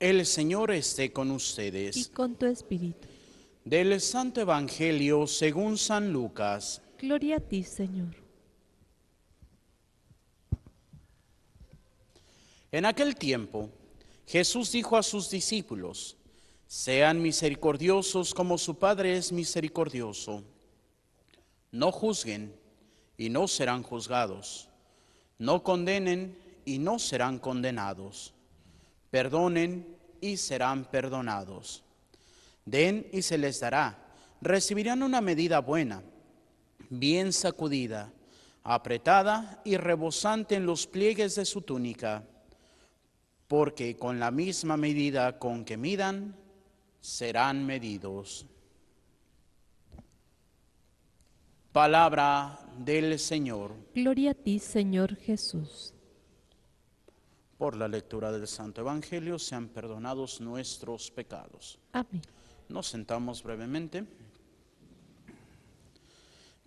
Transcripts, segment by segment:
El Señor esté con y ustedes. con tu espíritu. Del Santo Evangelio según San Lucas. Gloria a ti, Señor. En aquel tiempo, Jesús dijo a sus discípulos: sean misericordiosos como su Padre es misericordioso. No juzguen y no serán juzgados. No condenen y no serán condenados. Perdonen y serán perdonados. Den y se les dará. Recibirán una medida buena, bien sacudida, apretada y rebosante en los pliegues de su túnica, porque con la misma medida con que midan, serán medidos. Palabra del Señor. Gloria a ti, Señor Jesús. Por la lectura del Santo Evangelio sean perdonados nuestros pecados. Amén. Nos sentamos brevemente.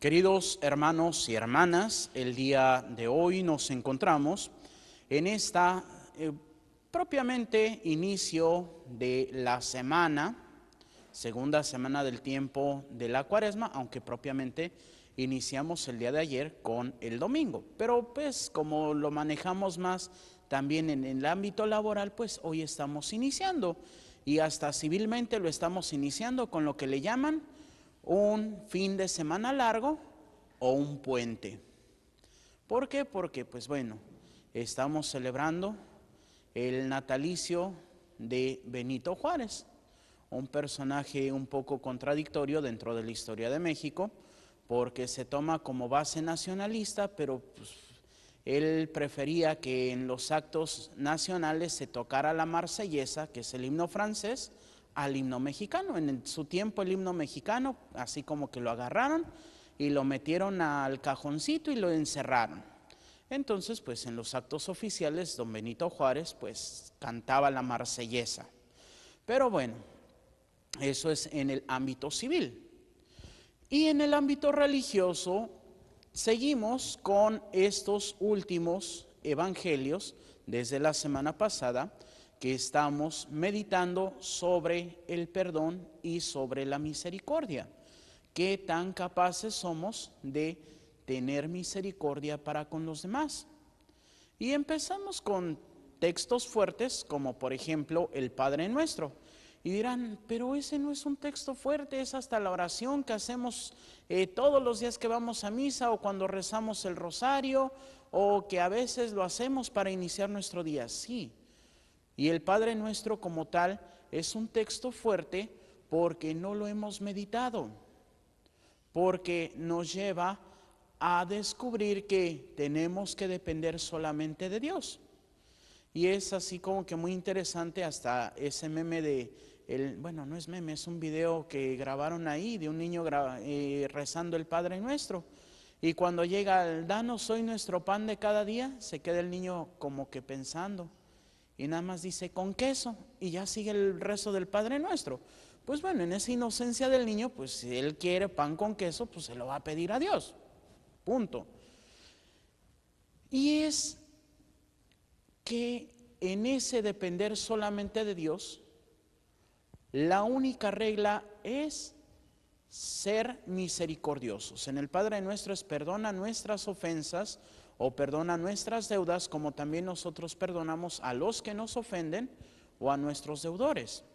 Queridos hermanos y hermanas, el día de hoy nos encontramos en esta propiamente inicio de la semana, segunda semana del tiempo de la Cuaresma, aunque propiamente iniciamos el día de ayer con el domingo. Pero pues como lo manejamos más también en el ámbito laboral, pues hoy estamos iniciando y hasta civilmente lo estamos iniciando con lo que le llaman un fin de semana largo o un puente. ¿Por qué? Porque pues bueno, estamos celebrando el natalicio de Benito Juárez, un personaje un poco contradictorio dentro de la historia de México, porque se toma como base nacionalista, pero pues, él prefería que en los actos nacionales se tocara la marsellesa, que es el himno francés, al himno mexicano. En su tiempo el himno mexicano, así como que lo agarraron y lo metieron al cajoncito y lo encerraron. Entonces, pues en los actos oficiales, don Benito Juárez, pues cantaba la marsellesa. Pero bueno, eso es en el ámbito civil. Y en el ámbito religioso, seguimos con estos últimos evangelios desde la semana pasada, que estamos meditando sobre el perdón y sobre la misericordia. ¿Qué tan capaces somos de tener misericordia para con los demás? Y empezamos con textos fuertes, como por ejemplo el Padre Nuestro. Y dirán, pero ese no es un texto fuerte, es hasta la oración que hacemos todos los días que vamos a misa o cuando rezamos el rosario o que a veces lo hacemos para iniciar nuestro día. Sí, y el Padre Nuestro como tal es un texto fuerte porque no lo hemos meditado, porque nos lleva a descubrir que tenemos que depender solamente de Dios. Y es así como que muy interesante hasta ese meme bueno, no es meme, es un video que grabaron ahí de un niño rezando el Padre Nuestro. Y cuando llega el danos hoy nuestro pan de cada día, se queda el niño como que pensando. Y nada más dice con queso y ya sigue el rezo del Padre Nuestro. Pues bueno, en esa inocencia del niño, pues si él quiere pan con queso, pues se lo va a pedir a Dios. Punto. Y es que en ese depender solamente de Dios, la única regla es ser misericordiosos. En el Padre Nuestro es perdona nuestras ofensas o perdona nuestras deudas, como también nosotros perdonamos a los que nos ofenden o a nuestros deudores.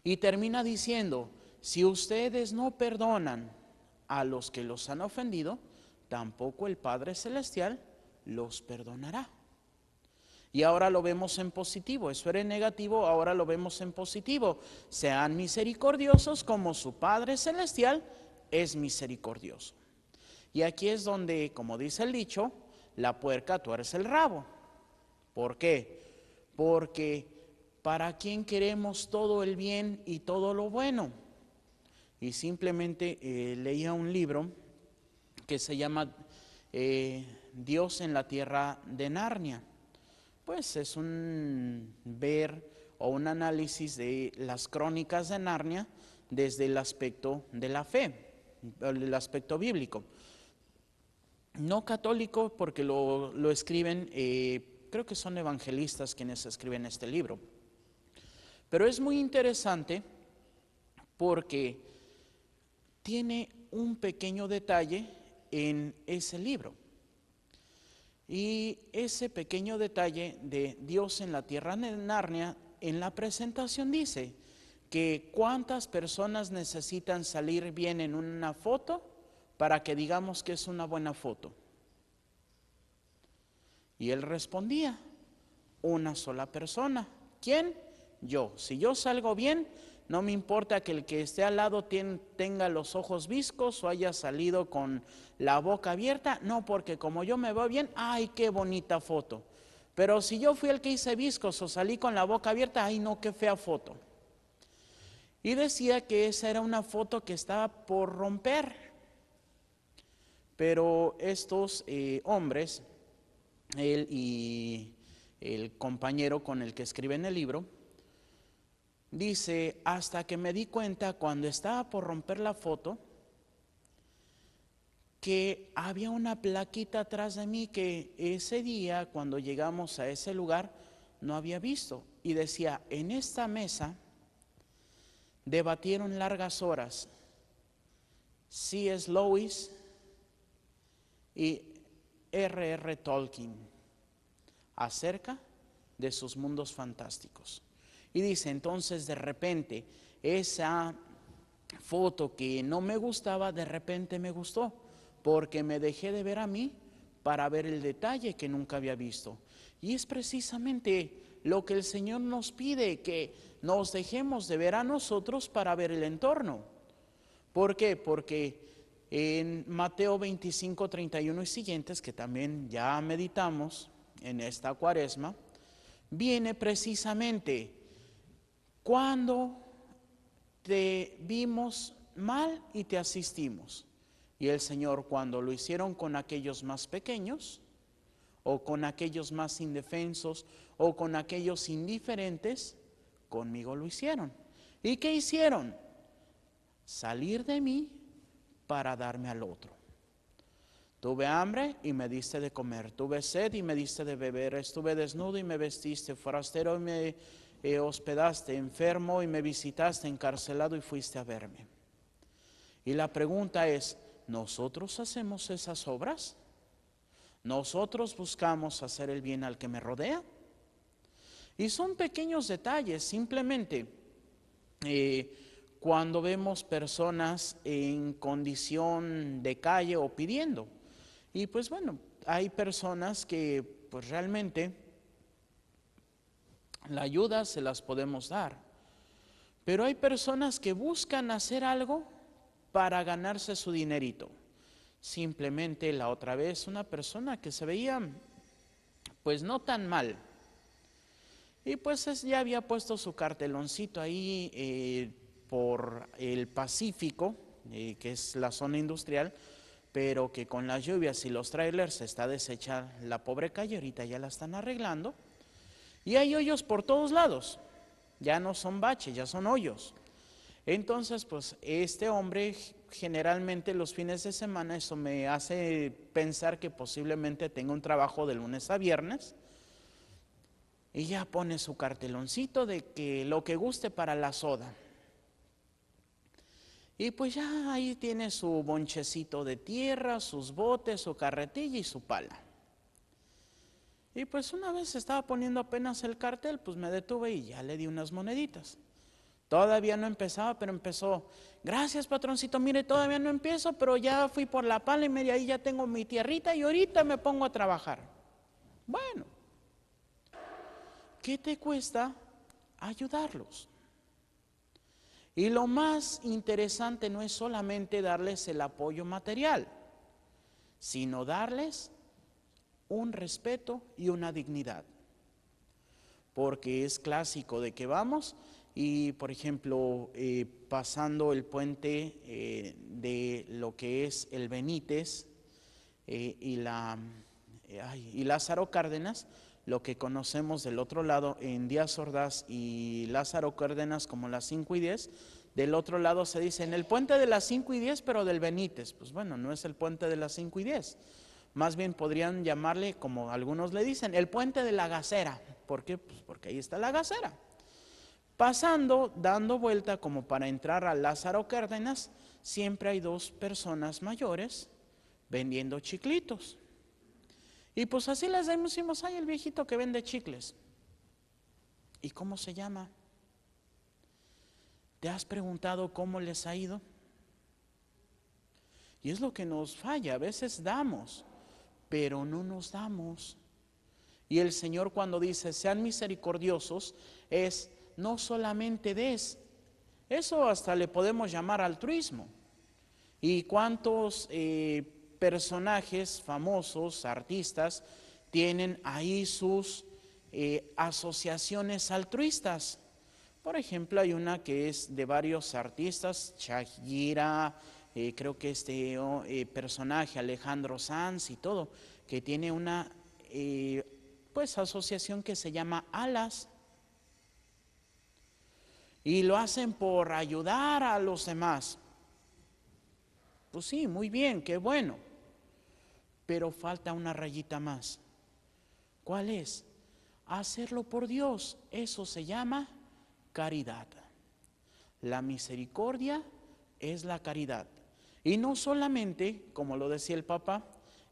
Y termina diciendo, si ustedes no perdonan a los que los han ofendido, tampoco el Padre Celestial los perdonará. Y ahora lo vemos en positivo, eso era en negativo, ahora lo vemos en positivo. Sean misericordiosos como su Padre Celestial es misericordioso. Y aquí es donde, como dice el dicho, la puerca tuerce el rabo. ¿Por qué? Porque ¿para quién queremos todo el bien y todo lo bueno? Y simplemente leía un libro que se llama Dios en la tierra de Narnia. Pues es un ver o un análisis de las crónicas de Narnia desde el aspecto de la fe, el aspecto bíblico. No católico porque lo escriben, creo que son evangelistas quienes escriben este libro. Pero es muy interesante porque tiene un pequeño detalle en ese libro. Y ese pequeño detalle de Dios en la tierra de Narnia, en la presentación dice que cuántas personas necesitan salir bien en una foto para que digamos que es una buena foto. Y él respondía, una sola persona. ¿Quién? Yo. Si yo salgo bien, no me importa que el que esté al lado tenga los ojos viscos o haya salido con la boca abierta. No, porque como yo me veo bien, ¡ay, qué bonita foto! Pero si yo fui el que hice viscos o salí con la boca abierta, ¡ay, no, qué fea foto! Y decía que esa era una foto que estaba por romper. Pero estos hombres, él y el compañero con el que escribe en el libro, dice, hasta que me di cuenta cuando estaba por romper la foto, que había una plaquita atrás de mí que ese día, cuando llegamos a ese lugar, no había visto. Y decía, en esta mesa debatieron largas C.S. Lewis y R.R. Tolkien acerca de sus mundos fantásticos. Y dice, entonces de repente, esa foto que no me gustaba, de repente me gustó, porque me dejé de ver a mí para ver el detalle que nunca había visto. Y es precisamente lo que el Señor nos pide, que nos dejemos de ver a nosotros para ver el entorno. ¿Por qué? Porque en Mateo 25, 31 y siguientes, que también ya meditamos en esta cuaresma, viene precisamente cuando te vimos mal y te asistimos. Y el Señor, cuando lo hicieron con aquellos más pequeños, o con aquellos más indefensos, o con aquellos indiferentes, conmigo lo hicieron. ¿Y qué hicieron? Salir de mí para darme al otro. Tuve hambre y me diste de comer, tuve sed y me diste de beber, estuve desnudo y me vestiste, forastero y me hospedaste, enfermo y me visitaste, encarcelado y fuiste a verme. Y la pregunta es, ¿nosotros hacemos esas obras? ¿Nosotros buscamos hacer el bien al que me rodea? Y son pequeños detalles, simplemente cuando vemos personas en condición de calle o pidiendo. Y pues bueno, hay personas que pues realmente la ayuda se las podemos dar. Pero hay personas que buscan hacer algo para ganarse su dinerito. Simplemente la otra vez una persona que se veía pues no tan mal. Y pues ya había puesto su carteloncito ahí por el Pacífico, que es la zona industrial, pero que con las lluvias y los trailers está deshecha la pobre calle, ahorita ya la están arreglando. Y hay hoyos por todos lados, ya no son baches, ya son hoyos. Entonces, pues este hombre generalmente los fines de semana, eso me hace pensar que posiblemente tenga un trabajo de lunes a viernes, y ya pone su carteloncito de que lo que guste para la soda. Y pues ya ahí tiene su bonchecito de tierra, sus botes, su carretilla y su pala. Y pues una vez estaba poniendo apenas el cartel, pues me detuve y ya le di unas moneditas. Todavía no empezaba, pero empezó. Gracias, patroncito, mire, todavía no empiezo, pero ya fui por la pala y media, ahí ya tengo mi tierrita y ahorita me pongo a trabajar. Bueno, ¿qué te cuesta ayudarlos? Y lo más interesante no es solamente darles el apoyo material, sino darles un respeto y una dignidad. Porque es clásico de que vamos y, por ejemplo, pasando el puente de lo que es el Benítez y Lázaro Cárdenas, lo que conocemos del otro lado en Díaz Ordaz y Lázaro Cárdenas como las 5 y 10, del otro lado se dice en el puente de las 5 y 10 pero del Benítez. Pues bueno, no es el puente de las 5 y 10, más bien podrían llamarle, como algunos le dicen, el puente de la Gacera. ¿Por qué? Pues porque ahí está la Gacera. Pasando, dando vuelta como para entrar a Lázaro Cárdenas, siempre hay dos personas mayores vendiendo chiclitos. Y pues así les decimos, ay, el viejito que vende chicles. ¿Y cómo se llama? ¿Te has preguntado cómo les ha ido? Y es lo que nos falla, a veces damos, pero no nos damos. Y el Señor cuando dice, sean misericordiosos, es no solamente des, eso hasta le podemos llamar altruismo. ¿Y cuántos personajes famosos, artistas, tienen ahí sus asociaciones altruistas? Por ejemplo, hay una que es de varios artistas, Shakira, creo que personaje Alejandro Sanz y todo, que tiene una pues asociación que se llama Alas. Y lo hacen por ayudar a los demás. Pues sí, muy bien, qué bueno. Pero falta una rayita más. ¿Cuál es? Hacerlo por Dios. Eso se llama caridad. La misericordia es la caridad. Y no solamente, como lo decía el Papa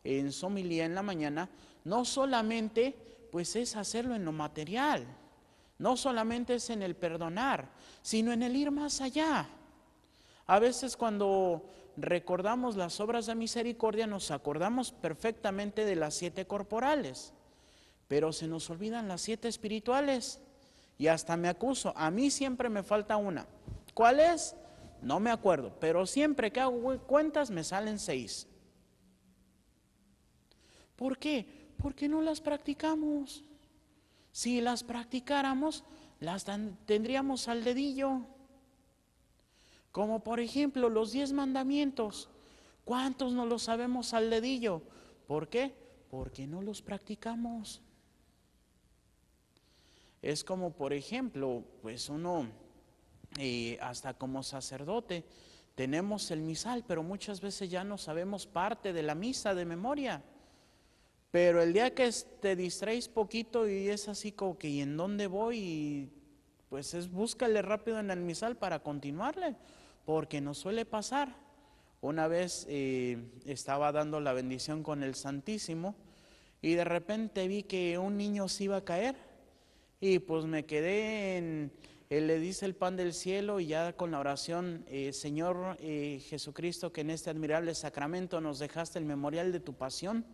en su homilía en la mañana, no solamente pues es hacerlo en lo material, no solamente es en el perdonar, sino en el ir más allá. A veces cuando recordamos las obras de misericordia nos acordamos perfectamente de las 7 corporales, pero se nos olvidan las 7 espirituales. Y hasta me acuso, a mí siempre me falta una. ¿Cuál es? No me acuerdo, pero siempre que hago cuentas me salen 6. ¿Por qué? Porque no las practicamos. Si las practicáramos, las tendríamos al dedillo. Como por ejemplo los 10 mandamientos. ¿Cuántos no los sabemos al dedillo? ¿Por qué? Porque no los practicamos. Es como por ejemplo, pues uno, hasta como sacerdote, tenemos el misal, pero muchas veces ya no sabemos parte de la misa de memoria. Pero el día que te distraes poquito y es así como que ¿y en dónde voy? Y pues es búscale rápido en el misal para continuarle, porque nos suele pasar. Una vez estaba dando la bendición con el Santísimo y de repente vi que un niño se iba a caer y pues me quedé en, él le dice el pan del cielo y ya con la oración, Señor Jesucristo, que en este admirable sacramento nos dejaste el memorial de tu pasión.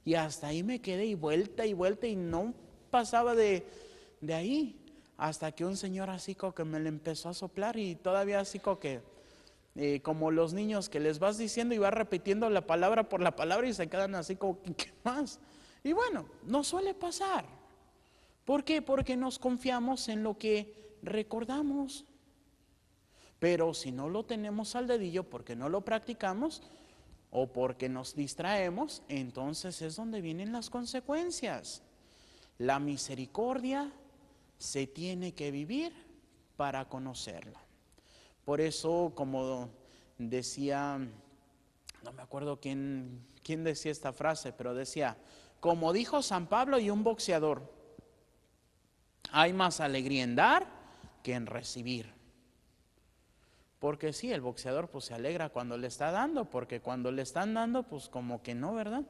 Y hasta ahí me quedé y vuelta y no pasaba de ahí. Hasta que un señor así como que me le empezó a soplar y todavía así como que, como los niños que les vas diciendo y vas repitiendo la palabra por la palabra y se quedan así como, ¿qué más? Y bueno, no suele pasar. ¿Por qué? Porque nos confiamos en lo que recordamos. Pero si no lo tenemos al dedillo porque no lo practicamos, o porque nos distraemos, entonces es donde vienen las consecuencias. La misericordia se tiene que vivir para conocerla. Por eso, como decía, no me acuerdo quién decía esta frase, pero decía, como dijo San Pablo y un boxeador, hay más alegría en dar que en recibir. Porque sí, el boxeador pues se alegra cuando le está dando, porque cuando le están dando pues como que no, ¿verdad?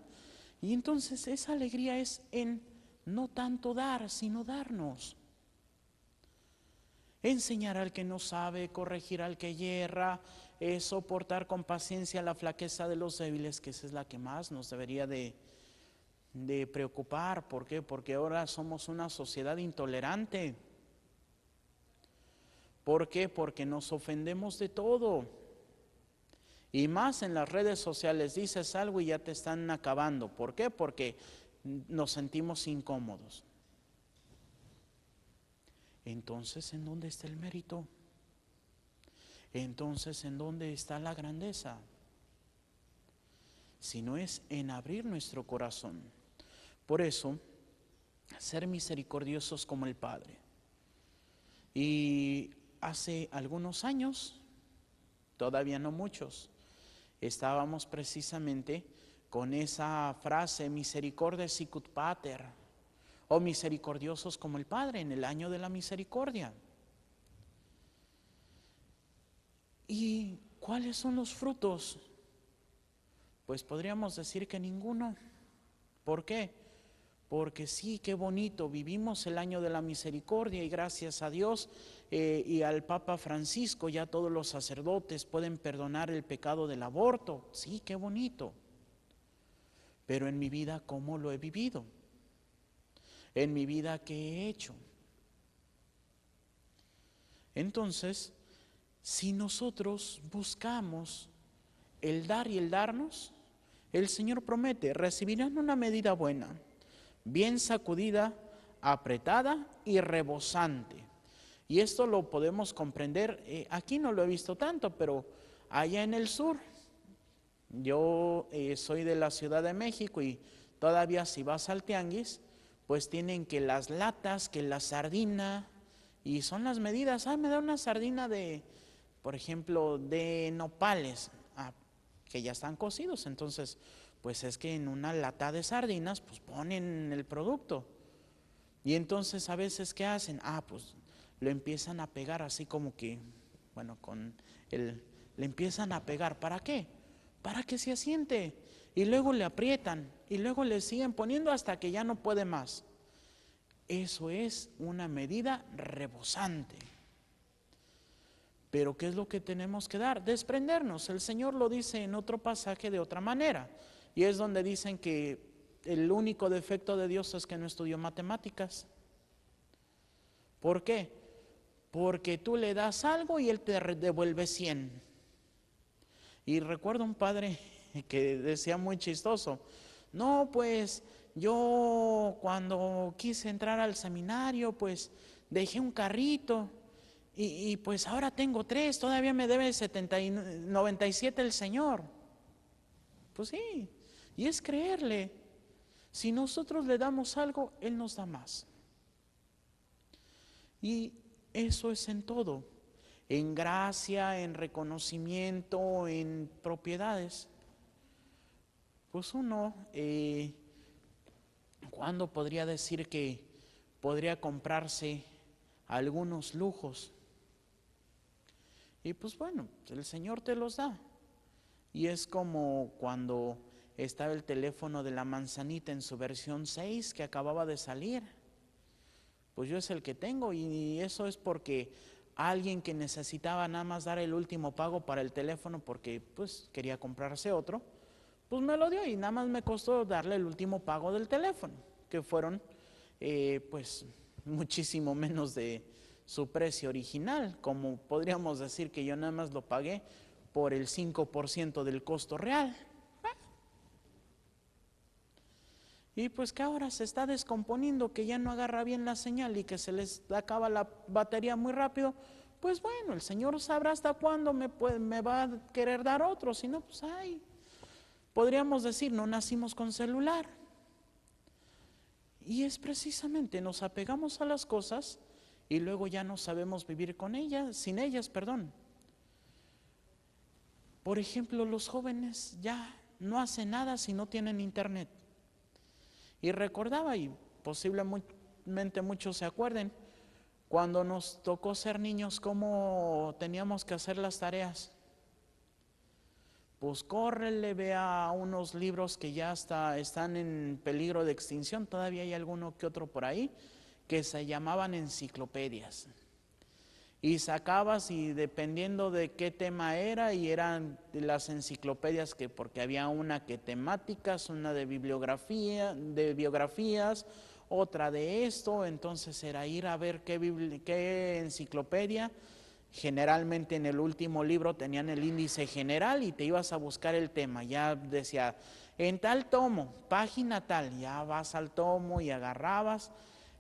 Y entonces esa alegría es en no tanto dar, sino darnos. Enseñar al que no sabe, corregir al que yerra, soportar con paciencia la flaqueza de los débiles, que esa es la que más nos debería de preocupar. ¿Por qué? Porque ahora somos una sociedad intolerante. ¿Por qué? Porque nos ofendemos de todo. Y más en las redes sociales, dices algo y ya te están acabando. ¿Por qué? Porque nos sentimos incómodos. Entonces, ¿en dónde está el mérito? Entonces, ¿en dónde está la grandeza? Si no es en abrir nuestro corazón. Por eso, ser misericordiosos como el Padre. Y hace algunos años, todavía no muchos, estábamos precisamente con esa frase, misericordia sicut pater, o misericordiosos como el Padre, en el año de la misericordia. ¿Y cuáles son los frutos? Pues podríamos decir que ninguno. ¿Por qué? Porque sí, qué bonito, vivimos el año de la misericordia y gracias a Dios y al Papa Francisco ya todos los sacerdotes pueden perdonar el pecado del aborto. Sí, qué bonito. Pero en mi vida, ¿cómo lo he vivido? En mi vida, ¿qué he hecho? Entonces, si nosotros buscamos el dar y el darnos, el Señor promete, recibirán una medida buena, bien sacudida, apretada y rebosante. Y esto lo podemos comprender, aquí no lo he visto tanto, pero allá en el sur, yo soy de la Ciudad de México y todavía si vas al tianguis, pues tienen que las latas, que la sardina, y son las medidas. Me da una sardina de, por ejemplo, de nopales, que ya están cocidos. Entonces, pues es que en una lata de sardinas, pues ponen el producto. Y entonces a veces, ¿qué hacen? Pues lo empiezan a pegar así como que, bueno, le empiezan a pegar. ¿Para qué? Para que se asiente. Y luego le aprietan. Y luego le siguen poniendo hasta que ya no puede más. Eso es una medida rebosante. Pero ¿qué es lo que tenemos que dar? Desprendernos. El Señor lo dice en otro pasaje de otra manera. Y es donde dicen que el único defecto de Dios es que no estudió matemáticas. ¿Por qué? Porque tú le das algo y Él te devuelve 100. Y recuerdo un padre que decía muy chistoso, no, pues yo cuando quise entrar al seminario, pues dejé un carrito y pues ahora tengo 3, todavía me debe 97 el Señor. Pues sí, y es creerle. Si nosotros le damos algo, Él nos da más. Y eso es en todo, en gracia, en reconocimiento, en propiedades. Pues uno, ¿cuándo podría decir que podría comprarse algunos lujos? Y pues bueno, el Señor te los da. Y es como cuando estaba el teléfono de la manzanita en su versión 6 que acababa de salir. Pues yo es el que tengo y eso es porque alguien que necesitaba nada más dar el último pago para el teléfono porque pues quería comprarse otro, pues me lo dio y nada más me costó darle el último pago del teléfono, que fueron pues muchísimo menos de su precio original, como podríamos decir que yo nada más lo pagué por el 5% del costo real. Y pues que ahora se está descomponiendo, que ya no agarra bien la señal y que se les acaba la batería muy rápido, pues bueno, el Señor sabrá hasta cuándo me va a querer dar otro, si no, pues podríamos decir, no nacimos con celular. Y es precisamente, nos apegamos a las cosas y luego ya no sabemos vivir con ellas, sin ellas, perdón. Por ejemplo, los jóvenes ya no hacen nada si no tienen internet. Y recordaba, y posiblemente muchos se acuerden, cuando nos tocó ser niños, cómo teníamos que hacer las tareas. Pues córrele, vea unos libros que ya están en peligro de extinción, todavía hay alguno que otro por ahí, que se llamaban enciclopedias. Y sacabas y dependiendo de qué tema era, y eran las enciclopedias porque había una que temáticas, una de biografías, otra de esto, entonces era ir a ver qué enciclopedia. Generalmente en el último libro tenían el índice general y te ibas a buscar el tema, ya decía, en tal tomo, página tal, ya vas al tomo y agarrabas.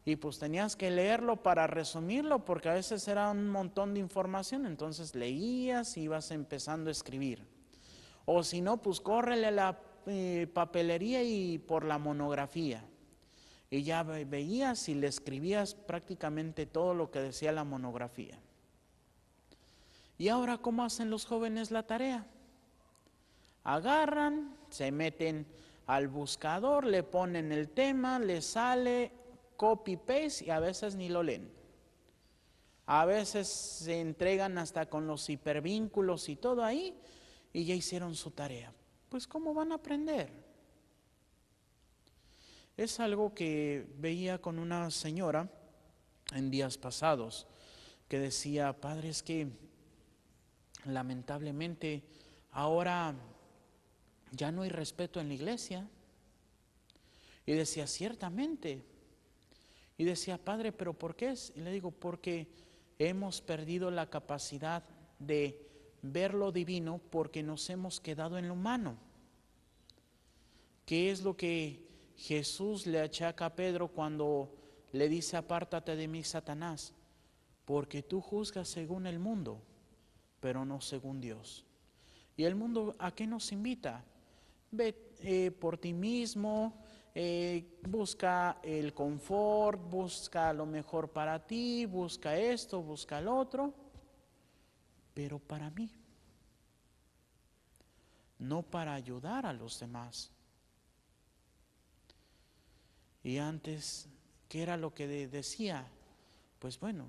Y pues tenías que leerlo para resumirlo, porque a veces era un montón de información, entonces leías y ibas empezando a escribir. O si no, pues córrele a la papelería y por la monografía. Y ya veías y le escribías prácticamente todo lo que decía la monografía. ¿Y ahora cómo hacen los jóvenes la tarea? Agarran, se meten al buscador, le ponen el tema, le sale copy-paste y a veces ni lo leen. A veces se entregan hasta con los hipervínculos y todo ahí, y ya hicieron su tarea. Pues ¿cómo van a aprender? Es algo que veía con una señora en días pasados, que decía, padre, es que lamentablemente ahora ya no hay respeto en la iglesia. Y decía, ciertamente. Y decía, padre, ¿pero por qué es? Y le digo, porque hemos perdido la capacidad de ver lo divino porque nos hemos quedado en lo humano. ¿Qué es lo que Jesús le achaca a Pedro cuando le dice, apártate de mí, Satanás? Porque tú juzgas según el mundo, pero no según Dios. ¿Y el mundo a qué nos invita? Ve por ti mismo, busca el confort, busca lo mejor para ti, busca esto, busca el otro, pero para mí, no para ayudar a los demás. Y antes, ¿qué era lo que decía? Pues bueno,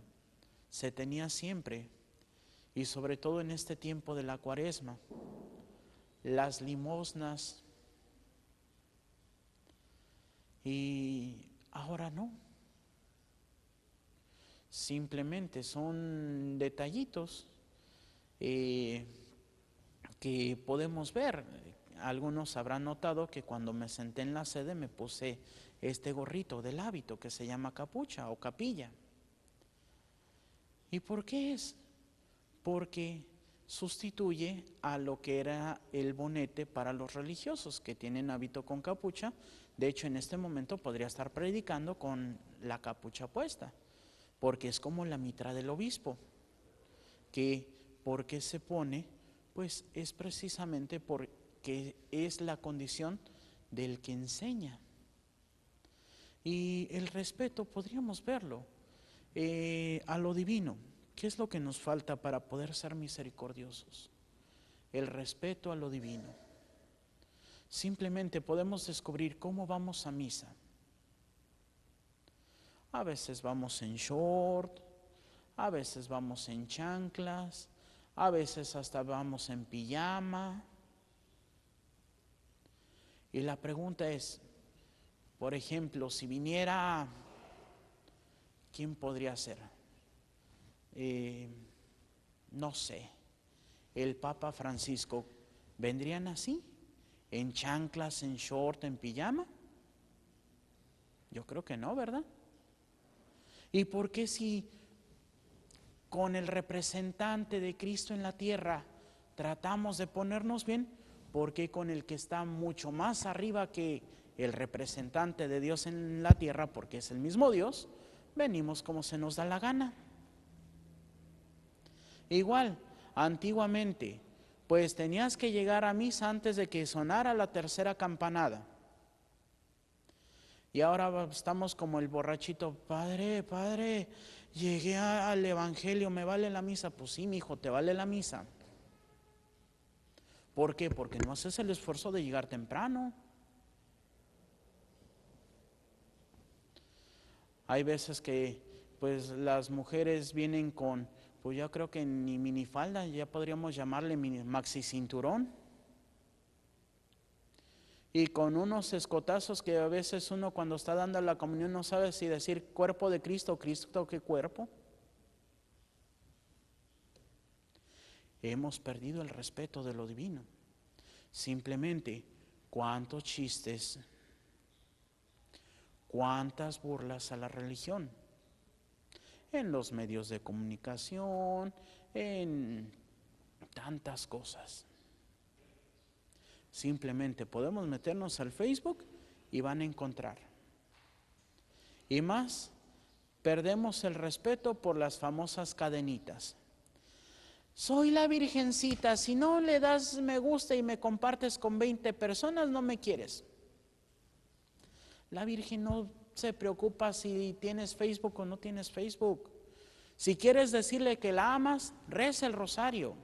se tenía siempre, y sobre todo en este tiempo de la Cuaresma, las limosnas, y ahora no. Simplemente son detallitos que podemos ver. Algunos habrán notado que cuando me senté en la sede me puse este gorrito del hábito que se llama capucha o capilla. ¿Y por qué es? Porque sustituye a lo que era el bonete para los religiosos que tienen hábito con capucha. De hecho, en este momento podría estar predicando con la capucha puesta, porque es como la mitra del obispo, que ¿por qué se pone? Pues es precisamente porque es la condición del que enseña. Y el respeto, podríamos verlo, a lo divino. ¿Qué es lo que nos falta para poder ser misericordiosos? El respeto a lo divino. Simplemente podemos descubrir cómo vamos a misa. A veces vamos en short, a veces vamos en chanclas, a veces hasta vamos en pijama. Y la pregunta es, por ejemplo, si viniera, ¿quién podría ser? No sé, el Papa Francisco, ¿vendrían así? ¿En chanclas, en short, en pijama? Yo creo que no, ¿verdad? ¿Y por qué si con el representante de Cristo en la tierra tratamos de ponernos bien? ¿Por qué con el que está mucho más arriba que el representante de Dios en la tierra, porque es el mismo Dios, venimos como se nos da la gana? Igual, antiguamente, pues tenías que llegar a misa antes de que sonara la tercera campanada. Y ahora estamos como el borrachito, padre, llegué al evangelio, ¿me vale la misa? Pues sí, mi hijo, te vale la misa. ¿Por qué? Porque no haces el esfuerzo de llegar temprano. Hay veces que pues las mujeres vienen con, pues yo creo que ni minifalda, ya podríamos llamarle maxi cinturón. Y con unos escotazos que a veces uno cuando está dando la comunión no sabe si decir cuerpo de Cristo o Cristo que cuerpo. Hemos perdido el respeto de lo divino. Simplemente, ¿cuántos chistes, cuántas burlas a la religión? En los medios de comunicación, en tantas cosas. Simplemente podemos meternos al Facebook y van a encontrar. Y más, perdemos el respeto por las famosas cadenitas. Soy la virgencita, si no le das me gusta y me compartes con 20 personas, no me quieres. La Virgen no se preocupa si tienes Facebook o no tienes Facebook. Si quieres decirle que la amas, reza el rosario.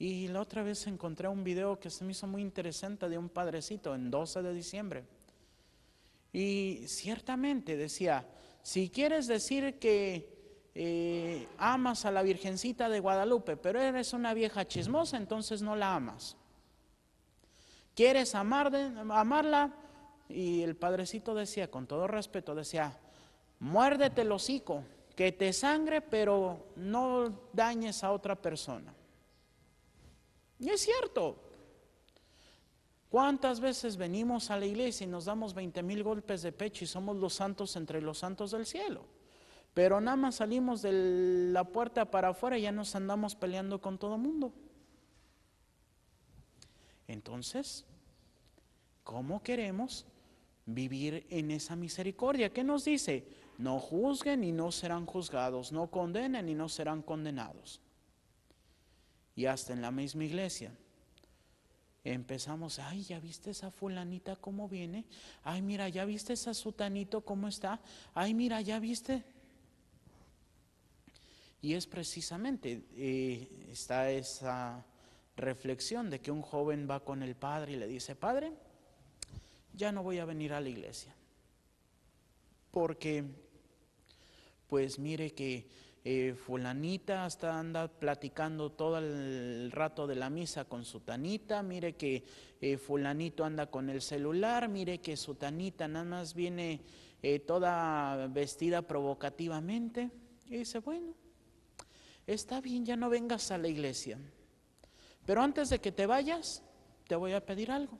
Y la otra vez encontré un video que se me hizo muy interesante de un padrecito en 12 de diciembre. Y ciertamente decía, si quieres decir que amas a la Virgencita de Guadalupe, pero eres una vieja chismosa, entonces no la amas. ¿Quieres amarla? Y el padrecito decía, con todo respeto, decía, muérdete el hocico, que te sangre, pero no dañes a otra persona. Y es cierto. ¿Cuántas veces venimos a la iglesia y nos damos 20,000 golpes de pecho y somos los santos entre los santos del cielo? Pero nada más salimos de la puerta para afuera y ya nos andamos peleando con todo el mundo. Entonces, ¿cómo queremos vivir en esa misericordia? ¿Qué nos dice? No juzguen y no serán juzgados, no condenen y no serán condenados. Y hasta en la misma iglesia empezamos, ay, ¿ya viste esa fulanita cómo viene? Ay, mira, ¿ya viste esa sutanito cómo está? Ay, mira, ¿ya viste? Y es precisamente, está esa reflexión de que un joven va con el padre y le dice, padre, ya no voy a venir a la iglesia, porque pues mire que fulanita hasta anda platicando todo el rato de la misa con sutanita, mire que fulanito anda con el celular, mire que sutanita nada más viene toda vestida provocativamente. Y dice, bueno, está bien, ya no vengas a la iglesia, pero antes de que te vayas, te voy a pedir algo.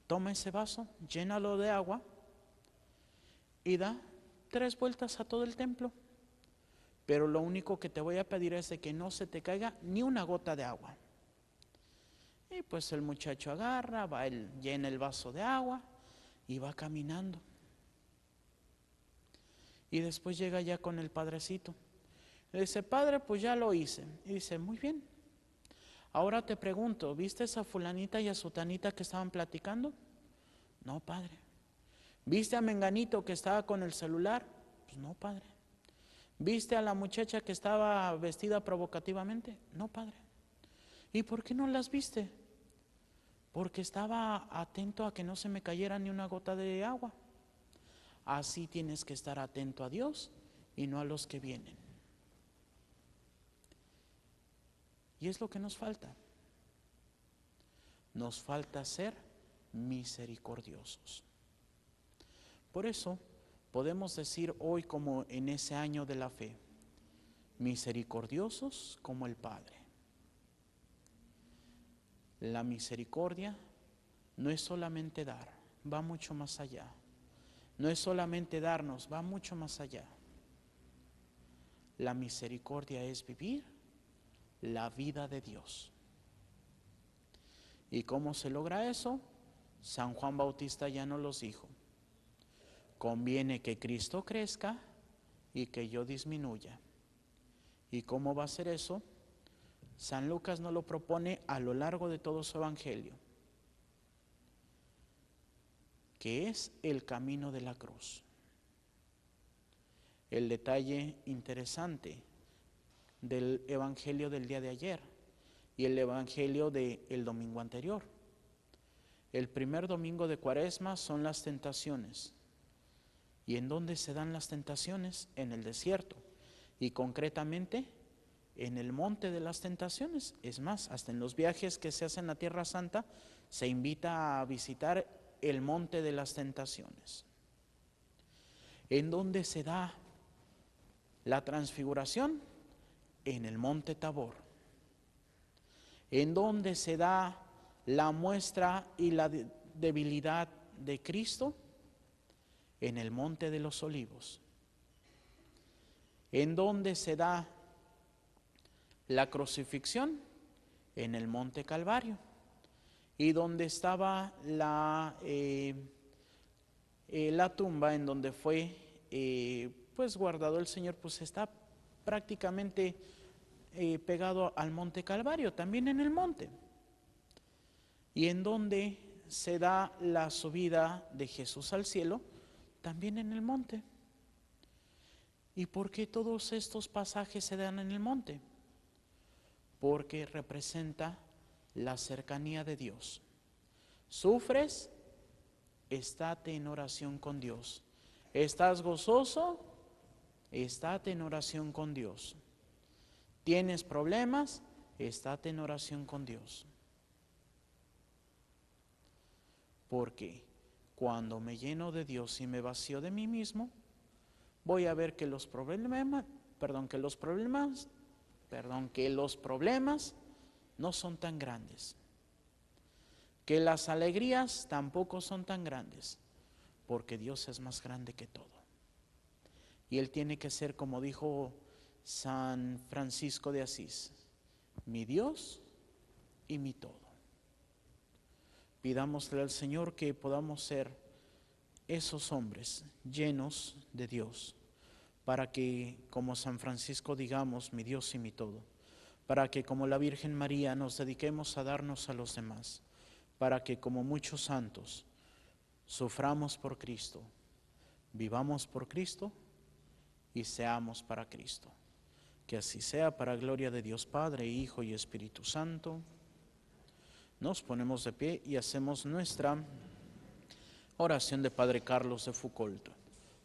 Toma ese vaso, llénalo de agua y da 3 vueltas a todo el templo. Pero lo único que te voy a pedir es de que no se te caiga ni una gota de agua. Y pues el muchacho agarra, va, llena el vaso de agua y va caminando. Y después llega ya con el padrecito. Le dice, padre, pues ya lo hice. Y dice, muy bien. Ahora te pregunto, ¿viste esa fulanita y a sutanita que estaban platicando? No, padre. ¿Viste a menganito que estaba con el celular? Pues no, padre. ¿Viste a la muchacha que estaba vestida provocativamente? No, padre. ¿Y por qué no las viste? Porque estaba atento a que no se me cayera ni una gota de agua. Así tienes que estar atento a Dios y no a los que vienen. Y es lo que nos falta. Nos falta ser misericordiosos. Por eso podemos decir hoy, como en ese año de la fe, misericordiosos como el Padre. La misericordia no es solamente dar, va mucho más allá. No es solamente darnos, va mucho más allá. La misericordia es vivir la vida de Dios. ¿Y cómo se logra eso? San Juan Bautista ya nos los dijo. Conviene que Cristo crezca y que yo disminuya. ¿Y cómo va a ser eso? San Lucas nos lo propone a lo largo de todo su evangelio, que es el camino de la cruz. El detalle interesante del evangelio del día de ayer y el evangelio del domingo anterior. El primer domingo de Cuaresma son las tentaciones. ¿Y en dónde se dan las tentaciones? En el desierto, y concretamente en el monte de las tentaciones. Es más, hasta en los viajes que se hacen en la Tierra Santa se invita a visitar el monte de las tentaciones. ¿En dónde se da la transfiguración? En el monte Tabor. ¿En dónde se da la muestra y la debilidad de Cristo? En el monte de los Olivos. ¿En dónde se da la crucifixión? En el monte Calvario. Y donde estaba la tumba en donde fue pues guardado el Señor, pues está prácticamente pegado al monte Calvario, también en el monte. Y en donde se da la subida de Jesús al cielo, también en el monte. ¿Y por qué todos estos pasajes se dan en el monte? Porque representa la cercanía de Dios. ¿Sufres? Estate en oración con Dios. ¿Estás gozoso? Estate en oración con Dios. ¿Tienes problemas? Estate en oración con Dios. Porque cuando me lleno de Dios y me vacío de mí mismo, voy a ver que los problemas no son tan grandes. Que las alegrías tampoco son tan grandes, porque Dios es más grande que todo. Y Él tiene que ser, como dijo San Francisco de Asís, mi Dios y mi todo. Pidámosle al Señor que podamos ser esos hombres llenos de Dios, para que, como San Francisco, digamos, mi Dios y mi todo, para que, como la Virgen María, nos dediquemos a darnos a los demás, para que, como muchos santos, suframos por Cristo, vivamos por Cristo y seamos para Cristo. Que así sea, para gloria de Dios Padre, Hijo y Espíritu Santo. Nos ponemos de pie y hacemos nuestra oración de Padre Carlos de Foucault.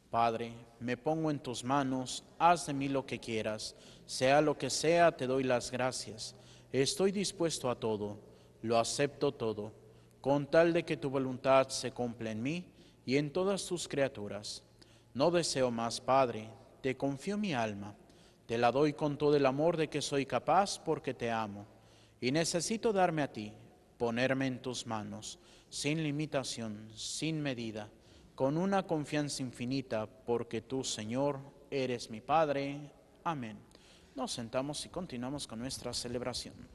Padre, me pongo en tus manos, haz de mí lo que quieras, sea lo que sea, te doy las gracias. Estoy dispuesto a todo, lo acepto todo, con tal de que tu voluntad se cumpla en mí y en todas tus criaturas. No deseo más, Padre, te confío mi alma, te la doy con todo el amor de que soy capaz porque te amo, y necesito darme a ti, ponerme en tus manos, sin limitación, sin medida, con una confianza infinita, porque tú, Señor, eres mi Padre. Amén. Nos sentamos y continuamos con nuestra celebración.